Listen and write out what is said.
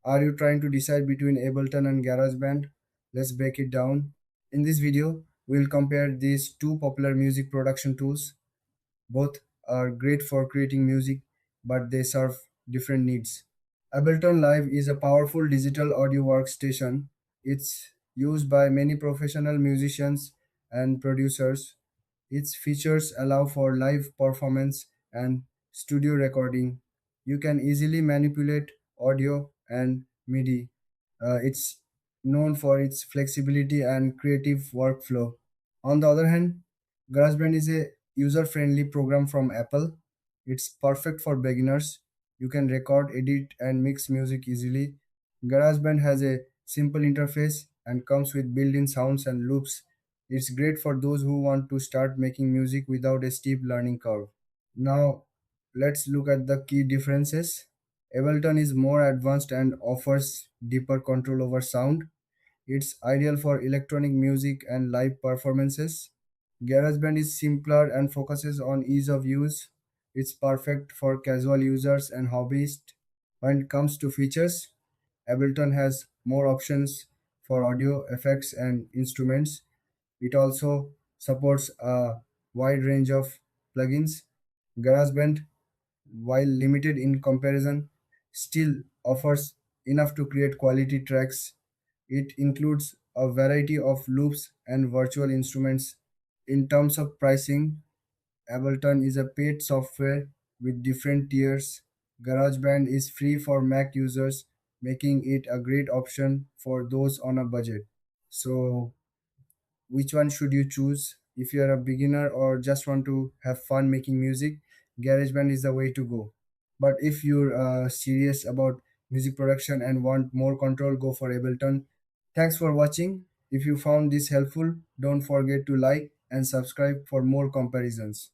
Are you trying to decide between Ableton and GarageBand? Let's break it down. In this video, we'll compare these two popular music production tools. Both are great for creating music, but they serve different needs. Ableton Live is a powerful digital audio workstation. It's used by many professional musicians and producers. Its features allow for live performance and studio recording. You can easily manipulate audio and MIDI. It's known for its flexibility and creative workflow. On the other hand, GarageBand is a user friendly program from Apple. It's perfect for beginners. You can record, edit, and mix music easily. GarageBand has a simple interface and comes with built in sounds and loops. It's great for those who want to start making music without a steep learning curve. Now, let's look at the key differences. Ableton is more advanced and offers deeper control over sound. It's ideal for electronic music and live performances. GarageBand is simpler and focuses on ease of use. It's perfect for casual users and hobbyists. When it comes to features, Ableton has more options for audio effects and instruments. It also supports a wide range of plugins. GarageBand, while limited in comparison, still offers enough to create quality tracks. It includes a variety of loops and virtual instruments. In terms of pricing, Ableton is a paid software with different tiers. GarageBand is free for Mac users, making it a great option for those on a budget. So, which one should you choose? If you are a beginner or just want to have fun making music, GarageBand is the way to go. But if you're serious about music production and want more control, go for Ableton. Thanks for watching. If you found this helpful, don't forget to like and subscribe for more comparisons.